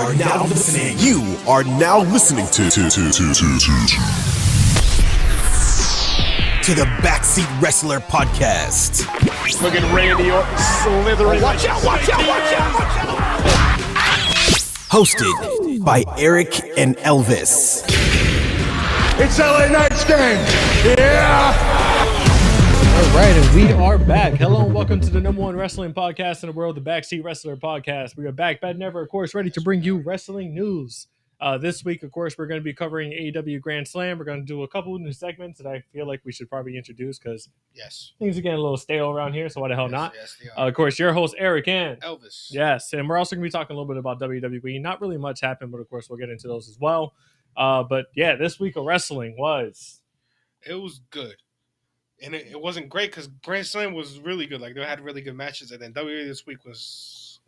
are now listening. You are now listening to the Backseat Wrestler Podcast. Look at Randy Orton slithering. Watch out! Hosted by Eric and Elvis. It's LA Knight's game. Yeah. All right, and we are back. Hello and welcome to the #1 wrestling podcast in the world, the Backseat Wrestler Podcast. We are back, bad never, of course, ready to bring you wrestling news. This week, of course, we're going to be covering AEW Grand Slam. We're going to do a couple of new segments that I feel like we should probably introduce because things are getting a little stale around here, so why the hell not? Yes, Of course, your host, Eric and Elvis. Yes, and we're also going to be talking a little bit about WWE. Not really much happened, but of course, we'll get into those as well. But yeah, this week of wrestling was... It was good. And it wasn't great because Grand Slam was really good. Like, they had really good matches. And then WWE this week was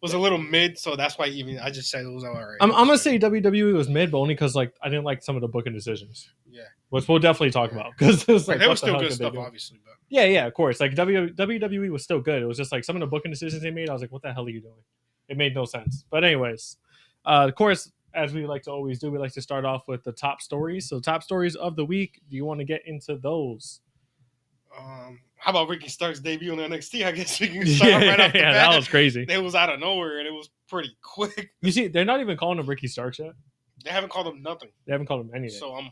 a little mid, so that's why I just said it was all right. I'm going to say WWE was mid, but only because like I didn't like some of the booking decisions. Yeah. Which we'll definitely talk about. Because it was like, there was still good stuff, obviously. But yeah, of course. Like WWE was still good. It was just like some of the booking decisions they made, I was like, what the hell are you doing? It made no sense. But anyways, of course, as we like to always do, we like to start off with the top stories. So top stories of the week. Do you want to get into those? how about Ricky Stark's debut on NXT? I guess we can start right off the bat. That was crazy. It was out of nowhere, and it was pretty quick. You see, they're not even calling him Ricky Starks yet. They haven't called him nothing. They haven't called him anything. So I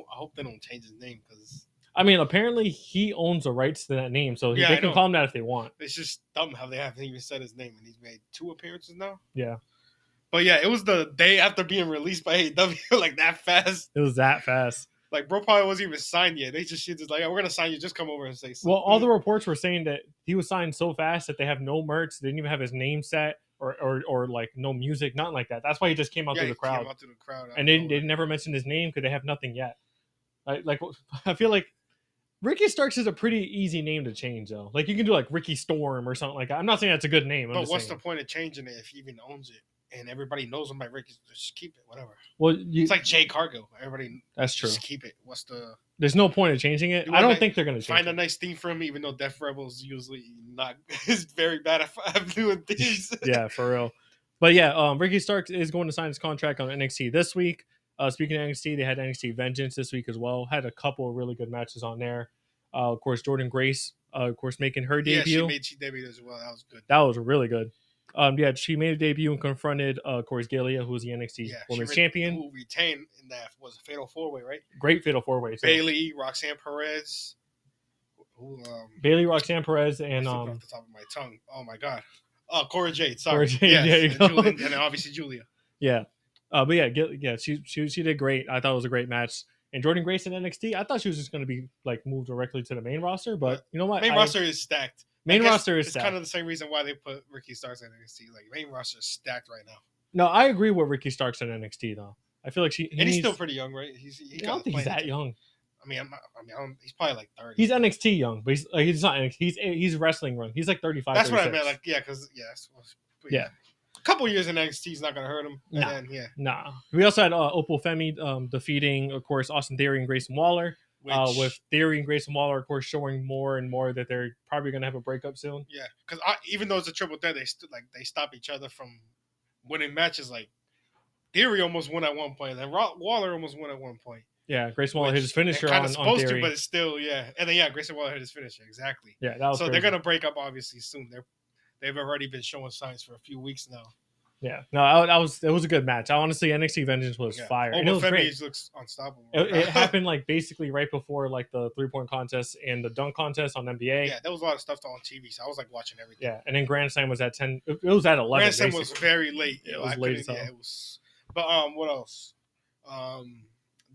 hope they don't change his name because... I mean, apparently he owns the rights to that name, so they can call him that if they want. It's just dumb how they haven't even said his name, and he's made 2 appearances now. Yeah. But yeah, it was the day after being released by AEW, like that fast. It was that fast. Like, bro probably wasn't even signed yet. They just like, oh, we're going to sign you. Just come over and say something. Well, all the reports were saying that he was signed so fast that they have no merch. They didn't even have his name set or like no music, nothing like that. That's why he just came out through the crowd. Came out through the crowd. And they never mentioned his name because they have nothing yet. Like I feel like Ricky Starks is a pretty easy name to change, though. Like, you can do like Ricky Storm or something like that. I'm not saying that's a good name. But what's the point of changing it if he even owns it? And everybody knows him by Ricky. Just keep it, whatever. Well, it's like Jay Cargill. Everybody, that's true. Just keep it. There's no point of changing it. I don't think they're going to find a nice theme for him, even though Death Rebel's usually not is very bad at doing things. Yeah, for real. But yeah, Ricky Starks is going to sign his contract on NXT this week. Speaking of NXT, they had NXT Vengeance this week as well. Had a couple of really good matches on there. Of course, Jordan Grace, of course, making her debut. Yeah, she debuted as well. That was good. That was really good. She made a debut and confronted, of course, Galia, who was the NXT Women's Champion. Who retained in that was a Fatal 4-Way, right? Great Fatal 4-Way. Bayley, Roxanne Perez. Bayley, Roxanne Perez, and off the top of my tongue. Oh my God. Cora Jade. Sorry. Cora Jade, there you go. And then obviously Julia. Yeah. But yeah, she did great. I thought it was a great match. And Jordan Grace in NXT, I thought she was just going to be like moved directly to the main roster, but you know what? Main roster is stacked. Main roster is stacked. stacked. It's kind of the same reason why they put Ricky Starks in NXT. Like, main roster is stacked right now. No, I agree with Ricky Starks in NXT though. I feel like he's still pretty young, right? I don't think he's that young. He's probably like 30. He's NXT young, but he's not NXT. He's wrestling run. He's like 35. That's 36. what I meant. Like, yeah, because yeah. A couple years in NXT is not going to hurt him. Nah. We also had Opal Femi defeating, of course, Austin Theory and Grayson Waller. With Theory and Grayson Waller, of course, showing more and more that they're probably going to have a breakup soon. Yeah, because even though it's a triple threat, they stop each other from winning matches. Like, Theory almost won at one point, and Waller almost won at one point. Yeah, Grayson Waller hit his finisher on supposed Theory. To, but it's still, yeah. And then, Grayson Waller hit his finisher, exactly. Yeah, that was crazy. They're going to break up, obviously, soon. They've already been showing signs for a few weeks now. Yeah, no, it was a good match. Honestly, NXT Vengeance was fire. And it was great. Looks unstoppable. It happened like basically right before like the 3-point contest and the dunk contest on NBA. Yeah, there was a lot of stuff on TV, so I was like watching everything. Yeah, and then Grand Slam was at 10. It was at 11. Grand Slam was very late. It was late as hell. Yeah, it was. But what else?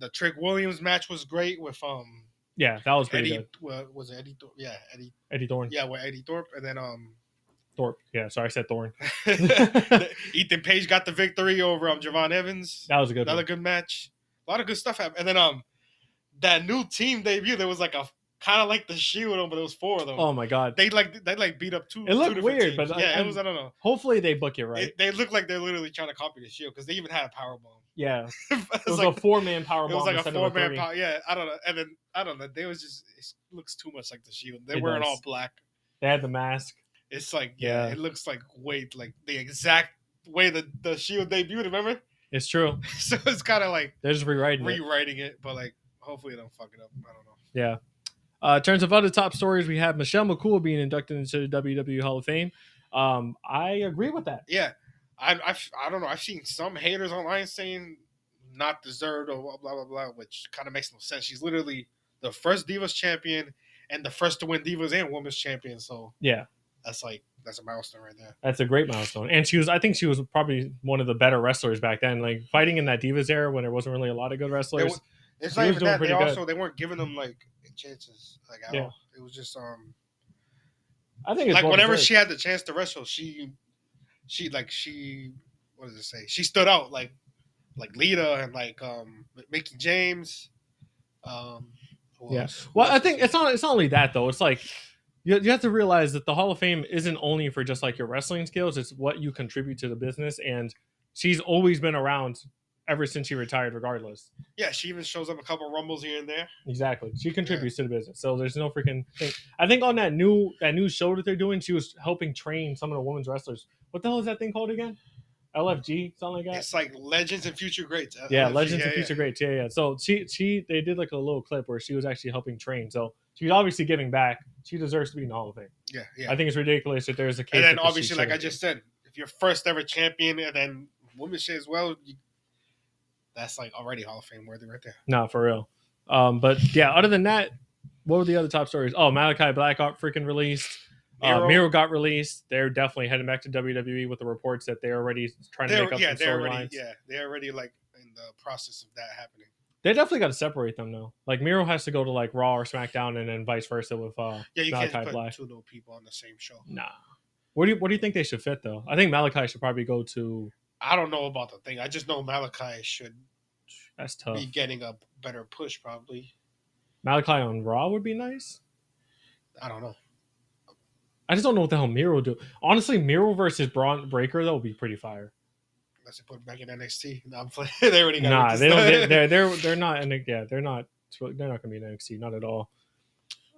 The Trick Williams match was great with Yeah, that was pretty Eddie. good. Was it Eddie? Yeah, Eddie. Eddie Thorne. Yeah, with Eddie Thorpe, and then Thorpe. Yeah, sorry, I said Thorne. Ethan Page got the victory over Javon Evans. That was a good Another good match. A lot of good stuff happened. And then that new team debut, there was like a kind of like the Shield, but it was 4 of them. Oh my God. They beat up 2. It looked weird, teams. but it was, I don't know. Hopefully they book it right. They look like they're literally trying to copy the Shield because they even had a powerbomb. Yeah, it was like a 4-man powerbomb. It was like a 4-man power. Yeah, I don't know. And then I don't know. They was just it looks too much like the Shield. They're wearing all black. They had the mask. It's like it looks like the exact way the Shield debuted. Remember? It's true. So it's kind of like They're just rewriting it, but like hopefully they don't fuck it up. I don't know. Yeah. In terms of other top stories, we have Michelle McCool being inducted into the WWE Hall of Fame. I agree with that. Yeah, I don't know. I've seen some haters online saying not deserved or blah blah blah, which kind of makes no sense. She's literally the first Divas champion and the first to win Divas and Women's champion. So yeah, that's a milestone right there. That's a great milestone. And I think she was probably one of the better wrestlers back then. Like fighting in that Divas era when there wasn't really a lot of good wrestlers. It's not even that. They weren't giving them like chances at all. It was just I think it's like whenever she had the chance to wrestle, she what does it say? She stood out like Lita and like Mickey James. Well, I think it's not only that though. It's like you have to realize that the Hall of Fame isn't only for just like your wrestling skills. It's what you contribute to the business, and she's always been around ever since she retired, regardless. Yeah, she even shows up a couple rumbles here and there. Exactly, she contributes to the business. So there's no freaking thing. I think on that new show that they're doing, she was helping train some of the women's wrestlers. What the hell is that thing called again? LFG, something like that. It's like Legends and Future Greats. Yeah, LFG, Legends and Future Greats. Yeah. So they did like a little clip where she was actually helping train. So she's obviously giving back. She deserves to be in the Hall of Fame. Yeah. I think it's ridiculous that there's a case. And then obviously, like I just said, if you're first ever champion and then women's shit as well, that's like already Hall of Fame worthy right there. No, for real. But yeah, other than that, what were the other top stories? Oh, Malachi Black got freaking released. Miro got released. They're definitely heading back to WWE with the reports that they're already trying to make up some storylines. They're already like in the process of that happening. They definitely got to separate them though. Like Miro has to go to like Raw or SmackDown, and then vice versa with you Malachi can't put Black. two little people on the same show. Nah. What do you think they should fit though? I think Malachi should probably go to. I don't know about the thing. I just know Malachi should. That's tough. Be getting a better push probably. Malachi on Raw would be nice. I don't know. I just don't know what the hell Miro would do. Honestly, Miro versus Braun Breaker that would be pretty fire. Unless they put him back in NXT. No, I'm playing. They already got. Nah, they don't. They're not. They're not going to be in NXT. Not at all.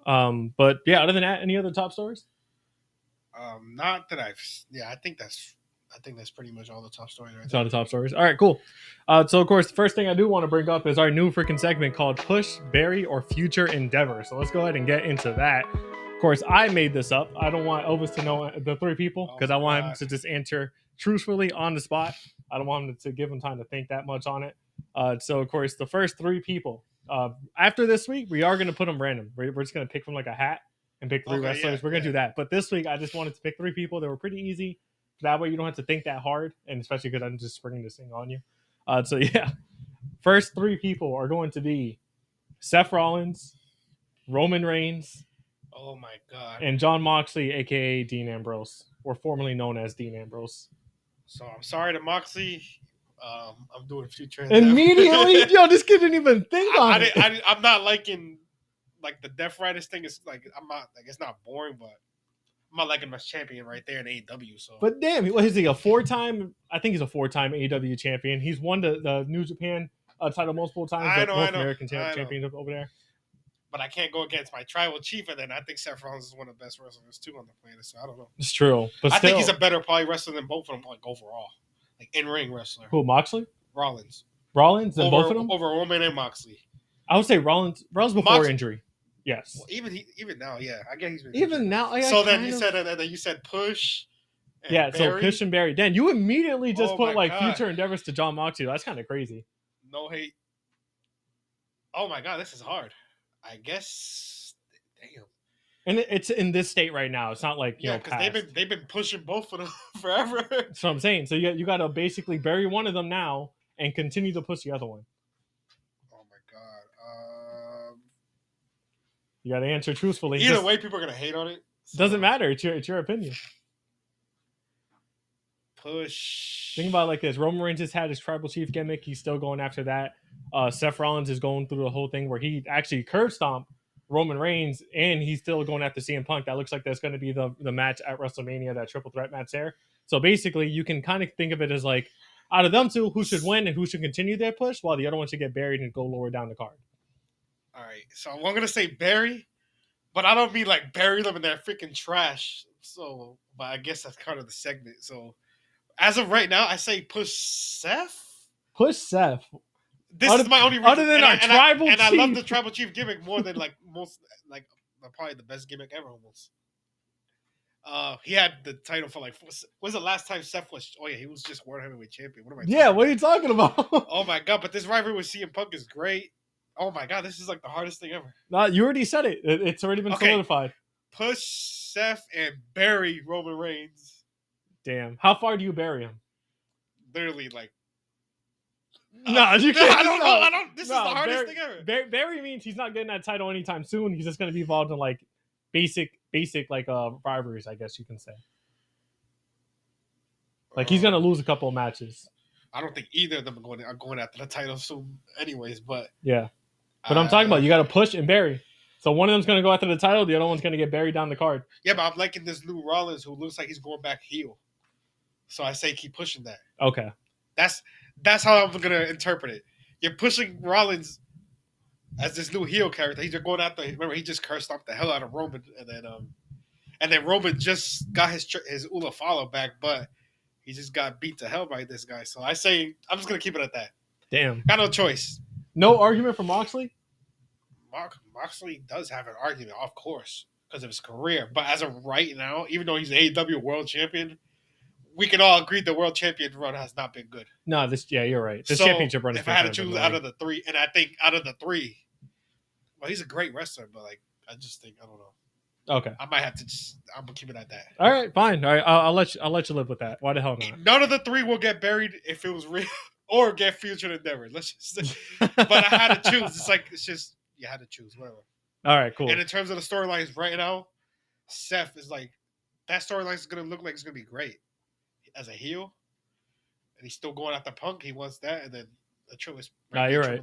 But yeah, other than that, any other top stories? Not that I've. Yeah, I think that's pretty much all the top stories. That's all the top stories. All right, cool. So of course, the first thing I do want to bring up is our new freaking segment called Push, Bury, or Future Endeavor. So let's go ahead and get into that. Of course, I made this up. I don't want Elvis to know the three people because I want him to just answer truthfully on the spot. I don't want him to give him time to think that much on it. So of course, the first three people. After this week, we are going to put them random. We're just going to pick from like a hat and pick three wrestlers. We're going to do that. But this week, I just wanted to pick three people that were pretty easy. That way you don't have to think that hard, and especially because I'm just springing this thing on you. So yeah, first three people are going to be Seth Rollins, Roman Reigns, oh my god, and Jon Moxley, aka Dean Ambrose, or formerly known as Dean Ambrose. So I'm sorry to Moxley. I'm doing Future immediately. Yo, this kid didn't even think on it. I'm not liking like the Death Riders thing. Is like I'm not like it's not boring, but. I'm not liking my champion right there in AEW. So, but damn, what is he? A four-time? I think he's a four-time AEW champion. He's won the New Japan title multiple times. I know. American championship over there. But I can't go against my tribal chief, and then I think Seth Rollins is one of the best wrestlers too on the planet. So I don't know. It's true, but I think he's a better probably wrestler than both of them, like overall, like in-ring wrestler. Who, Moxley? Rollins than both of them over Roman and Moxley. I would say Rollins before injury. Yes. Well, even now, yeah. I guess he's been even now. So then you said push. Yeah. Barry. So push and Barry. Dan, you immediately just put like future endeavors to Jon Moxley. That's kind of crazy. No hate. Oh my god, this is hard. I guess. Damn. And it's in this state right now. It's not like because they've been pushing both of them forever. That's what I'm saying. So you got to basically bury one of them now and continue to push the other one. Oh my god. You got to answer truthfully. Either way, people are gonna hate on it. So. Doesn't matter. It's your opinion. Push. Think about it like this: Roman Reigns has had his tribal chief gimmick. He's still going after that. Seth Rollins is going through the whole thing where he actually curb stomped Roman Reigns, and he's still going after CM Punk. That looks like that's going to be the match at WrestleMania, that triple threat match there. So basically, you can kind of think of it as like, out of them two, who should win and who should continue their push, while the other one should get buried and go lower down the card. All right, so I'm gonna say bury, but I don't mean like bury them in their freaking trash. So, but I guess that's kind of the segment. So, As of right now, I say push Seth. Push Seth. This is my only reason. Other than our tribal chief. I love the tribal chief gimmick more than like most, like probably the best gimmick ever almost. He had the title for like, was the last time Seth was? Oh yeah, he was just World Heavyweight Champion. What am I? Yeah, what are you talking about? Oh my god! But this rivalry with CM Punk is great. Oh my god, this is like the hardest thing ever. No, you already said it. It's already been solidified. Push Seth and bury Roman Reigns. Damn, how far do you bury him? Literally, like. No, you can't. I don't know. This is the hardest thing ever. Barry means he's not getting that title anytime soon. He's just going to be involved in like basic like rivalries, I guess you can say. Like he's going to lose a couple of matches. I don't think either of them are going after the title soon, anyways. But yeah, but I'm talking about you got to push and bury. So one of them's going to go after the title, the other one's going to get buried down the card. Yeah, but I'm liking this new Rollins who looks like he's going back heel. So I say keep pushing that. Okay. That's how I'm gonna interpret it. You're pushing Rollins as this new heel character. He's going after. Remember, he just cursed off the hell out of Roman, and then Roman just got his Ula follow back, but he just got beat to hell by this guy. So I say I'm just gonna keep it at that. Damn. Got no choice. No argument for Moxley. Moxley does have an argument, of course, because of his career. But as of right now, even though he's AEW World Champion, we can all agree the World Champion run has not been good. No, you're right. This championship run. If I had to choose out of the three, and I think out of the three, well, he's a great wrestler, but like I just think I don't know. Okay, I might have to. I'm gonna keep it at that. All right, fine. All right, I'll let you live with that. Why the hell not? None of the three will get buried if it was real, or get future endeavor. Let's just. But I had to choose. It's just you had to choose whatever. All right, cool. And in terms of the storylines right now, Seth is like that storyline is gonna look like it's gonna be great as a heel, and he's still going after Punk. He wants that, and then the triple is. Nah, you're right.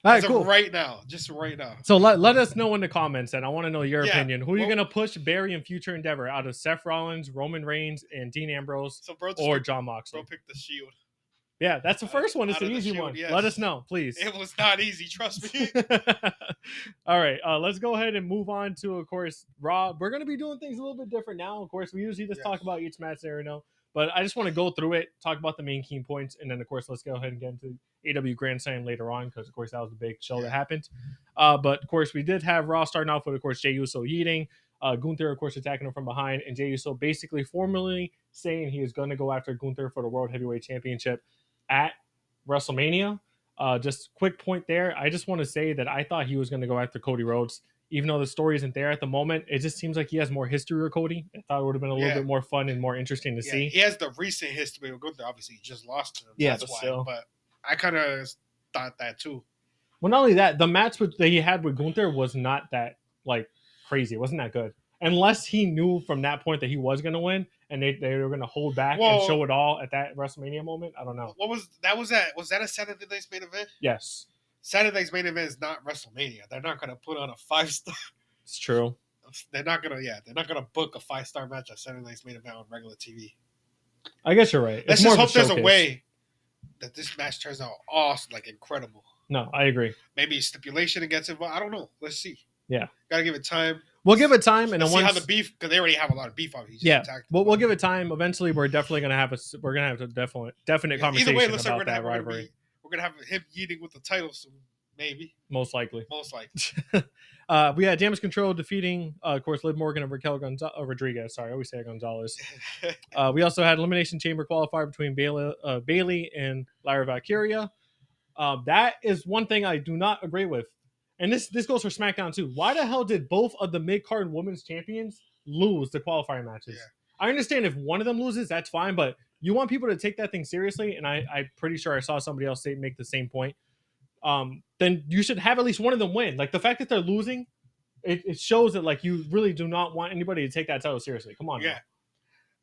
All right, cool. Right now, just right now. So let us know in the comments, and I want to know your opinion. Who are you gonna push, Barry, and future endeavor out of Seth Rollins, Roman Reigns, and Dean Ambrose, or John Moxley? Bro, pick the Shield. Yeah, that's the first one. It's an easy one. Yes. Let us know, please. It was not easy, trust me. All right, let's go ahead and move on to, of course, Raw. We're going to be doing things a little bit different now. Of course, we usually just talk about each match there, but I just want to go through it, talk about the main key points, and then, of course, let's go ahead and get into AEW Grand Slam later on because, of course, that was the big show that happened. But, of course, we did have Raw starting off with, of course, Jey Uso yeeting, Gunther, of course, attacking him from behind, and Jey Uso basically formally saying he is going to go after Gunther for the World Heavyweight Championship at WrestleMania. Just quick point there. I just want to say that I thought he was going to go after Cody Rhodes. Even though the story isn't there at the moment, it just seems like he has more history with Cody. I thought it would have been a little bit more fun and more interesting to see. He has the recent history with Gunther. Obviously, he just lost to him. Yeah, that's why. Still. But I kind of thought that too. Well, not only that, the match that he had with Gunther was not that like crazy. It wasn't that good. Unless he knew from that point that he was going to win, and they were going to hold back and show it all at that WrestleMania moment. I don't know. What was that? Was that a Saturday night's main event? Yes. Saturday's main event is not WrestleMania. They're not going to put on a 5-star. It's true. They're not gonna. Yeah, they're not gonna book a 5-star match at Saturday night's main event on regular TV. I guess you're right. Let's just hope there's a way that this match turns out awesome, like incredible. No, I agree. Maybe stipulation gets involved. I don't know. Let's see. Yeah, gotta give it time. We'll give it time, and then see how the beef, because they already have a lot of beef on. We'll give it time. Eventually, we're definitely gonna have a definite conversation. Either way, it looks like we're gonna have him eating with the title soon. Maybe. Most likely. We had Damage Control defeating, of course, Liv Morgan and Raquel Rodriguez. Sorry, I always say Gonzalez. We also had Elimination Chamber qualifier between Bayley and Lyra Valkyria. That is one thing I do not agree with. And this goes for SmackDown too. Why the hell did both of the mid-card women's champions lose the qualifying matches? Yeah. I understand if one of them loses, that's fine, but you want people to take that thing seriously, and I'm pretty sure I saw somebody else make the same point. Then you should have at least one of them win. Like the fact that they're losing, it shows that like you really do not want anybody to take that title seriously. Come on. Yeah, now.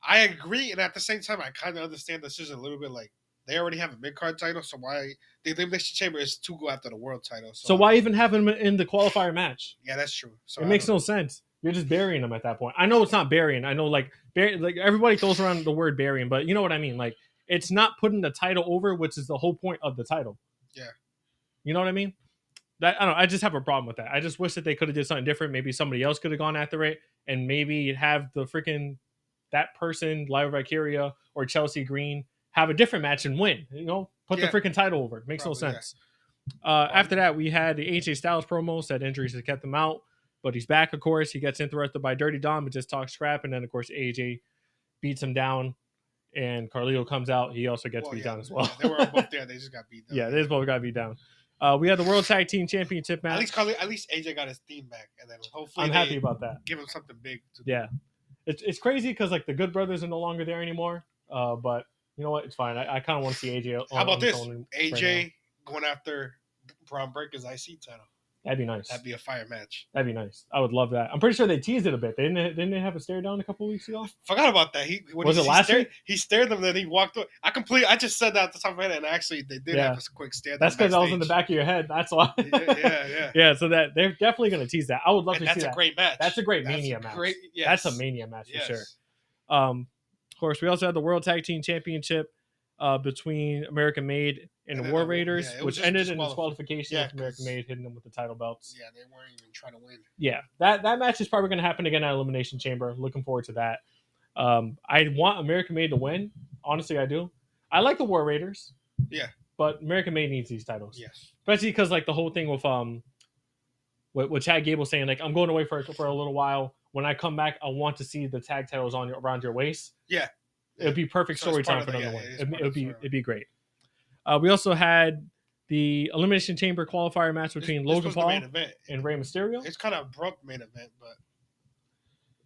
I agree, and at the same time, I kind of understand this is a little bit like they already have a mid-card title, so why the Elimination Chamber is to go after the world title. So why even have them in the qualifier match? Yeah, that's true. So it makes no sense. You're just burying them at that point. I know it's not burying. I know like everybody throws around the word burying, but you know what I mean. Like it's not putting the title over, which is the whole point of the title. Yeah. You know what I mean? I don't know. I just have a problem with that. I just wish that they could have did something different. Maybe somebody else could have gone after it, and maybe have the freaking that person, Lyra Valkyria or Chelsea Green, have a different match and win. Put the freaking title over. It makes no sense. After that, we had the AJ Styles promo. Said injuries had kept him out, but he's back, of course. He gets interrupted by Dirty Dom, but just talks crap. And then, of course, AJ beats him down, and Carlito comes out. He also gets beat down as well. They were both there. They just got beat down. Yeah, they just both got beat down. We had the World Tag Team Championship match. At least AJ got his theme back, and then hopefully I'm happy about that. Give him something big. It's crazy because like the Good Brothers are no longer there anymore. But you know what? It's fine. I kind of want to see AJ. How about this? AJ going after Braun Breaker's IC title. That'd be nice. That'd be a fire match. That'd be nice. I would love that. I'm pretty sure they teased it a bit. Didn't they have a stare down a couple weeks ago? Forgot about that. Last week? He stared them, then he walked away. I just said that at the top of my head, and actually they did have a quick stare. That's because I was in the back of your head. That's why. Yeah. So that they're definitely going to tease that. I would love to see that. That's a great match. That's a great Mania match. That's a Mania match for sure. Of course, we also had the World Tag Team Championship between American Made and the War Raiders, which ended in disqualification with American Made hitting them with the title belts. Yeah, they weren't even trying to win. Yeah, that match is probably going to happen again at Elimination Chamber. Looking forward to that. I want American Made to win. Honestly, I do. I like the War Raiders. Yeah. But American Made needs these titles. Yes. Especially because like the whole thing with Chad Gable saying like I'm going away for a little while. When I come back, I want to see the tag titles around your waist. Yeah. It'd be perfect storytelling for them to win. It'd be great. We also had the Elimination Chamber qualifier match between Logan Paul and Rey Mysterio. It's kind of abrupt main event, but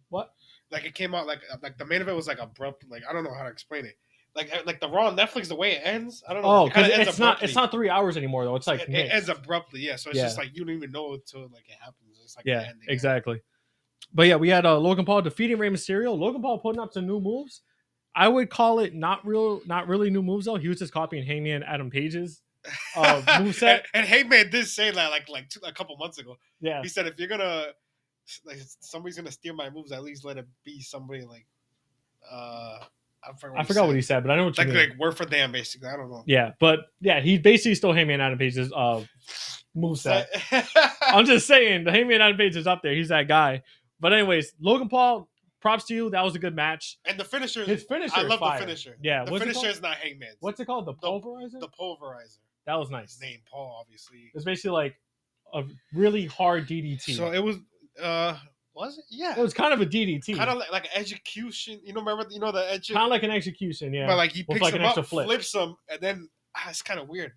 what? Like it came out like the main event was like abrupt. Like I don't know how to explain it. Like the Raw on Netflix, the way it ends, I don't know. Oh, because it's not 3 hours anymore though. It's like it ends abruptly. Yeah, so it's just like you don't even know until like it happens. It's like the ending. Exactly. But yeah, we had Logan Paul defeating Rey Mysterio. Logan Paul putting up some new moves. I would call it not really new moves though. He was just copying Hangman Adam Page's moveset. and Hangman did say that a couple months ago. Yeah, he said if you're gonna somebody's gonna steal my moves, at least let it be somebody like I forgot what he said, but I know what you mean. Like word for damn, basically. I don't know. Yeah, but yeah, he basically stole Hangman Adam Page's moveset. I'm just saying the Hangman Adam Page is up there. He's that guy. But anyways, Logan Paul. Props to you. That was a good match. And the finisher. His finisher. I love fire. the finisher. Yeah. The finisher is not Hangman's. What's it called? The pulverizer? The pulverizer. That was nice. His name, Paul, obviously. It's basically like a really hard DDT. So it was, was it? Yeah. It was kind of a DDT. Kind of like an execution. Remember, the execution? Kind of like an execution, yeah. But like he picks him up, flips him, and then it's kind of weird.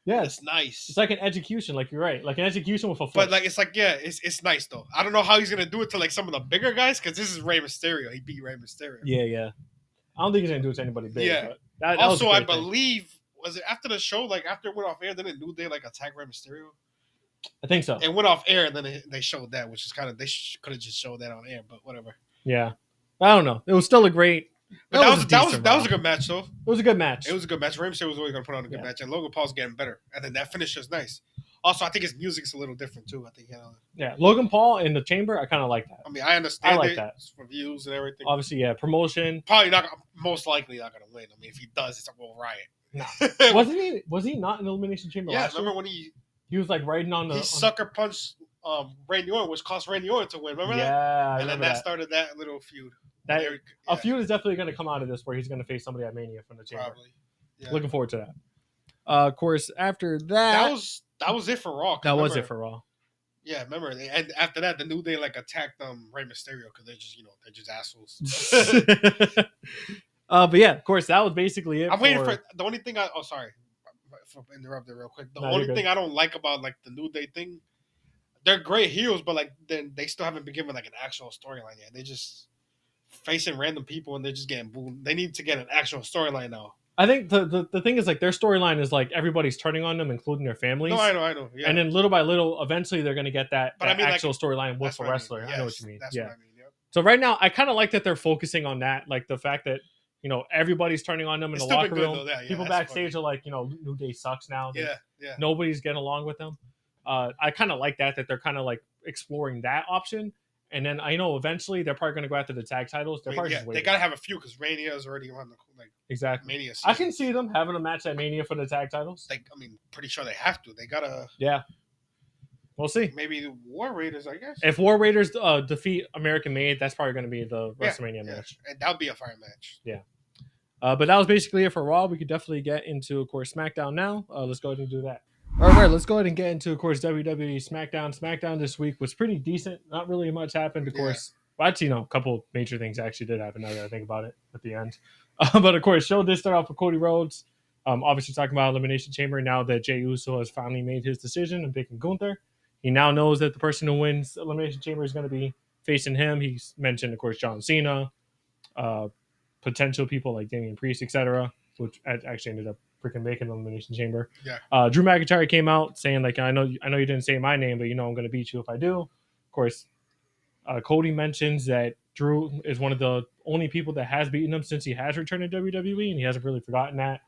Yeah, it's nice. It's like an execution, like you're right, like an execution with a flip. But like it's nice though. I don't know how he's gonna do it to like some of the bigger guys because this is Rey Mysterio. He beat Rey Mysterio. Yeah. I don't think he's gonna do it to anybody big. Yeah. But also, I believe was it after the show, like after it went off air, didn't New Day attack Rey Mysterio? I think so. It went off air, and then they showed that, which is kind of they could have just showed that on air, but whatever. Yeah, I don't know. It was still a great. But that was a good match, though. It was a good match. It was a good match. Rey Mysterio was always going to put on a good match, and Logan Paul's getting better. And then that finish is nice. Also, I think his music's a little different too. I think Logan Paul in the chamber. I kind of like that. I mean, I understand. I like that for views and everything. Obviously, yeah, promotion. Probably not. Most likely not going to win. I mean, if he does, it's a real riot. Nah. Was he not in the Elimination Chamber? Yeah, last remember year? when he was like riding on the. He sucker punched Randy Orton, which cost Randy Orton to win. Remember that? Yeah, and then that started that little feud. A feud is definitely going to come out of this where he's going to face somebody at Mania from the chamber. Probably. Yeah. Looking forward to that. Of course, after that was it for Raw. Was it for Raw. Yeah, remember, and after that, the New Day attacked Rey Mysterio because they're just assholes. But yeah, of course, that was basically it. I'm waiting for the only thing. Sorry, for interrupting real quick. The only thing I don't like about the New Day thing, they're great heels, but then they still haven't been given an actual storyline yet. They just facing random people and they're just getting booed. They need to get an actual storyline now. I think the thing is their storyline is everybody's turning on them, including their families. No, I know. Yeah. And then little by little, eventually they're going to get that actual storyline with the wrestler. Yes, I know what you mean. That's what I mean. Yep. So right now, I kind of like that they're focusing on that, the fact that everybody's turning on them in the locker room. People backstage are New Day sucks now. Yeah. Nobody's getting along with them. I kind of like that they're kind of exploring that option. And then I know eventually they're probably going to go after the tag titles. They're probably just waiting. They got to have a few because Mania is already on the exactly Mania season. I can see them having a match at Mania for the tag titles. Pretty sure they have to. They got to. Yeah. We'll see. Maybe the War Raiders, I guess. If War Raiders defeat American Made, that's probably going to be the WrestleMania Yeah. match. And that would be a fire match. Yeah. But that was basically it for Raw. We could definitely get into, of course, SmackDown now. Let's go ahead and do that. All right, let's go ahead and get into, of course, WWE SmackDown. SmackDown this week was pretty decent. Not really much happened, of course. Well, actually, a couple major things actually did happen now that I think about it at the end. But, of course, show did start off with Cody Rhodes. Obviously talking about Elimination Chamber now that Jey Uso has finally made his decision and picking Gunther. He now knows that the person who wins Elimination Chamber is going to be facing him. He's mentioned, of course, John Cena, potential people like Damian Priest, etc., which actually ended up freaking making the Elimination Chamber. Yeah. Drew McIntyre came out saying, like, I know you didn't say my name, but I'm going to beat you if I do. Of course, Cody mentions that Drew is one of the only people that has beaten him since he has returned to WWE, and he hasn't really forgotten that.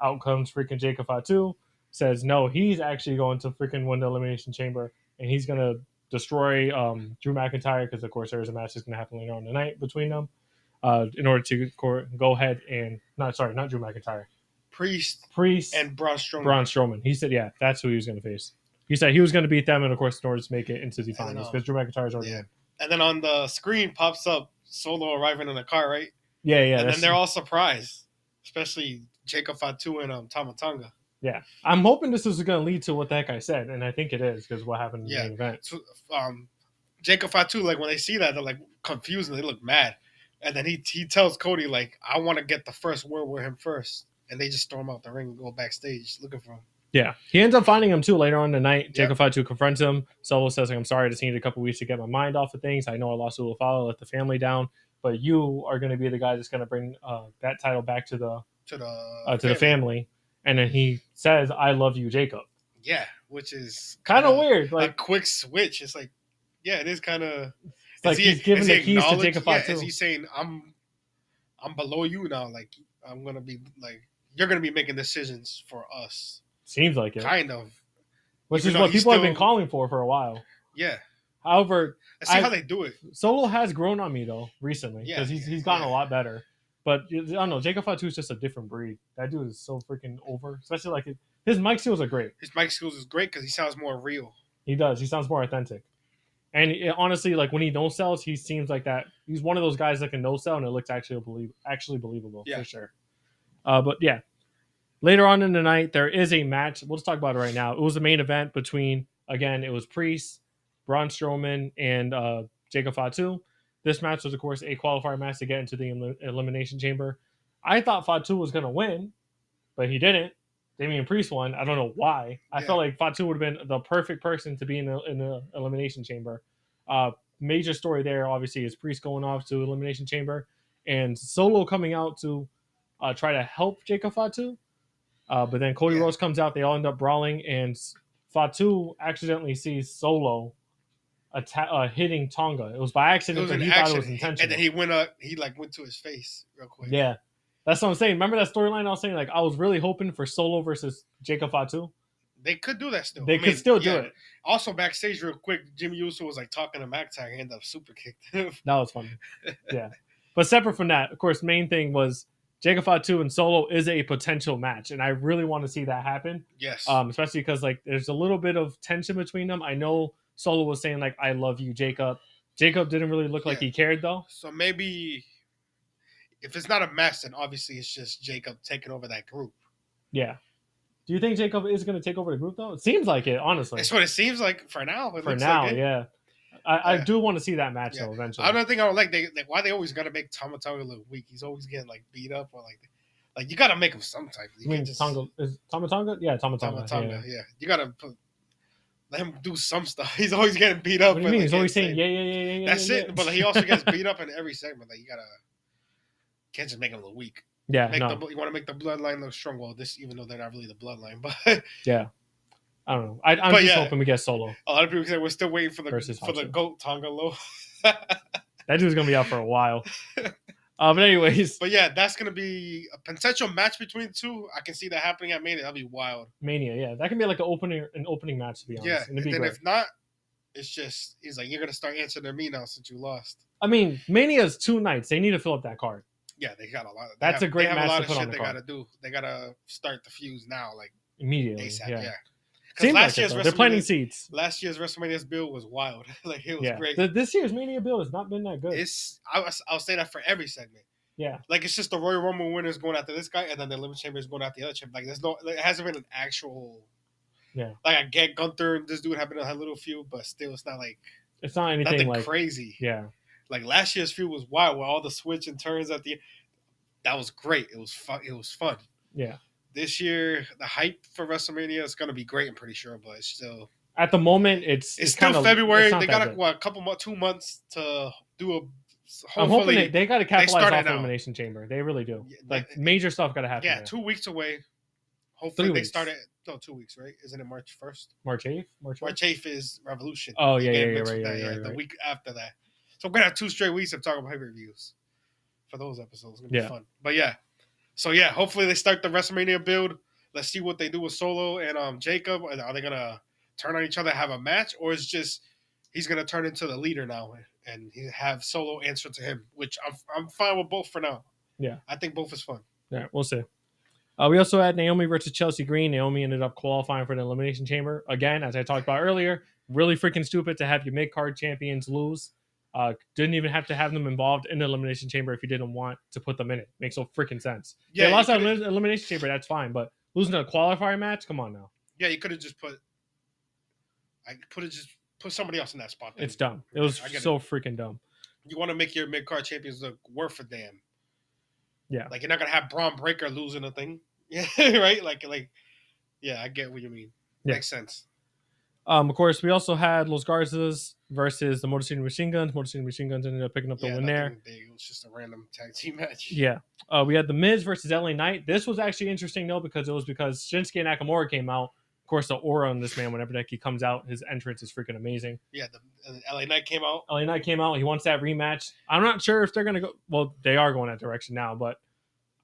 Out comes freaking Jacob Fatu, says no, he's actually going to freaking win the Elimination Chamber, and he's going to destroy Drew McIntyre because, of course, there is a match that's going to happen later on tonight between them in order to go ahead and not Drew McIntyre. Priest and Braun Strowman. He said, yeah, that's who he was going to face. He said he was going to beat them, and, of course, in order to make it into the finals because Drew McIntyre's already in. And then on the screen pops up Solo arriving in a car, right? Yeah. And then they're all surprised, especially Jacob Fatu and Tama Tonga. Yeah. I'm hoping this is going to lead to what the heck I said, and I think it is because what happened in the main event. So, Jacob Fatu, like, when they see that, they're, like, confused and they look mad. And then he tells Cody, like, I want to get the first word with him first. And they just storm out the ring and go backstage looking for him. Yeah. He ends up finding him, too, later on in the night. Jacob Fatu confronts him. Solo says, like, I'm sorry, I just needed a couple weeks to get my mind off of things. I know I lost Ulufala, let the family down. But you are going to be the guy that's going to bring that title back to the family. And then he says, I love you, Jacob. Yeah, which is kind of weird. Like, a quick switch. It's like, yeah, it is kind of... It's like he's giving the keys to Jacob Fatu. Is he saying, I'm below you now? Like, I'm going to be, like, you're going to be making decisions for us. Seems like it. Kind of. Which is what people have been calling for a while. Yeah. However, I see how they do it. Solo has grown on me, though, recently. Because he's gotten a lot better. But, I don't know, Jacob Fatu is just a different breed. That dude is so freaking over. Especially, like, his mic skills are great. His mic skills is great because he sounds more real. He does. He sounds more authentic. And honestly, like, when he no-sells, he seems like that. He's one of those guys that can no-sell, and it looks actually believable, for sure. But, yeah. Later on in the night, there is a match. We'll just talk about it right now. It was the main event between, again, it was Priest, Braun Strowman, and Jacob Fatu. This match was, of course, a qualifier match to get into the Elimination Chamber. I thought Fatu was going to win, but he didn't. Damian Priest won. I don't know why. I felt like Fatu would have been the perfect person to be in the Elimination Chamber. Major story there, obviously, is Priest going off to Elimination Chamber and Solo coming out to try to help Jacob Fatu. But then Cody Rhodes comes out. They all end up brawling, and Fatu accidentally sees Solo hitting Tonga. It was by accident, but he thought it was intentional. And then he went up. He went to his face real quick. Yeah, that's what I'm saying. Remember that storyline I was saying? Like, I was really hoping for Solo versus Jacob Fatu. They could do that still. They could still do it. Also, backstage, real quick, Jimmy Uso was like talking to McIntyre. He ended up super kicked. That was funny. Yeah, but separate from that, of course, main thing was Jacob Fatu and Solo is a potential match, and I really want to see that happen. Yes. Especially because, like, there's a little bit of tension between them. I know Solo was saying, like, I love you, Jacob. Jacob didn't really look like he cared, though. So maybe if it's not a match, then obviously it's just Jacob taking over that group. Yeah. Do you think Jacob is going to take over the group, though? It seems like it, honestly. That's what it seems like for now. Yeah. I do want to see that match, though, eventually. Another thing I don't like, why they always got to make Tama Tonga look weak. He's always getting, like, beat up or, like you got to make him some type. You mean Tonga? Is Tama Tonga? Yeah, Tama Tonga. Yeah. You got to let him do some stuff. He's always getting beat up. What do you mean? He's always saying, yeah. That's it. But he also gets beat up in every segment. Like, can't just make him look weak. Yeah, you want to make the bloodline look strong. Well, even though they're not really the bloodline, but yeah, I don't know. I'm just hoping we get Solo. A lot of people say we're still waiting for the GOAT Tonga Low. That dude's gonna be out for a while. But anyways, but yeah, that's gonna be a potential match between the two. I can see that happening at Mania. That'll be wild. Mania, yeah, that can be like an opening match, to be honest. Yeah, and then if not, it's just he's like, you're gonna start answering to me now since you lost. I mean, Mania is 2 nights. They need to fill up that card. Yeah, they got a lot. That's a great match to put on the card. They have a lot of shit they gotta do. They gotta start the fuse now, like immediately. ASAP, yeah. Seems last like year's they're planting WrestleMania, seeds. last year's WrestleMania's build was wild. Like it was great. This year's Mania build has not been that good. I'll say that for every segment. Yeah. Like it's just the Royal Rumble winners going after this guy, and then the Elimination Chamber is going after the other champ. Like it hasn't been an actual. Yeah. Like I get Gunther and this dude have a little feud, but still, it's not like it's not anything nothing like crazy. Yeah. Like last year's feud was wild, with all the switch and turns at the. That was great. It was fun. It was fun. Yeah. This year, the hype for WrestleMania is gonna be great. I'm pretty sure, but it's still. At the moment, it's still kinda, February. They got a couple more 2 months to do a. I'm hoping they got to capitalize off the now. Elimination Chamber. They really do. Yeah, like major stuff got to happen. Yeah, there. 2 weeks away. Hopefully 3 they weeks. start it. No, 2 weeks, right? Isn't it March 1st? March 8th? March 8th is Revolution. Oh, yeah, The right. week after that. So we're going to have 2 straight weeks of talking about pay-per-views for those episodes. It's going to be fun. But yeah. So yeah, hopefully they start the WrestleMania build. Let's see what they do with Solo and Jacob. Are they going to turn on each other, have a match? Or is just he's going to turn into the leader now and have Solo answer to him, which I'm fine with both for now. Yeah. I think both is fun. Yeah, we'll see. We also had Naomi versus Chelsea Green. Naomi ended up qualifying for the Elimination Chamber. Again, as I talked about earlier, really freaking stupid to have your mid-card champions lose. Didn't even have to have them involved in the Elimination Chamber if you didn't want to put them in it. Makes no freaking sense. Yeah, they lost that Elimination Chamber, that's fine. But losing a qualifier match, come on now. Yeah, you could have just put somebody else in that spot. Then. It's dumb. It was so freaking dumb. You want to make your mid-card champions look worth a damn. Yeah. Like, you're not going to have Braun Breaker losing a thing. Yeah, right? Like, yeah, I get what you mean. Yeah. Makes sense. Of course, we also had Los Garzas versus the Motor City Machine Guns. Motor City Machine Guns ended up picking up the win there. Big. It was just a random tag team match. Yeah. We had The Miz versus LA Knight. This was actually interesting, though, because Shinsuke Nakamura came out. Of course, the aura on this man, whenever he comes out, his entrance is freaking amazing. Yeah, the LA Knight came out. LA Knight came out. He wants that rematch. I'm not sure if they're going to go. Well, they are going that direction now, but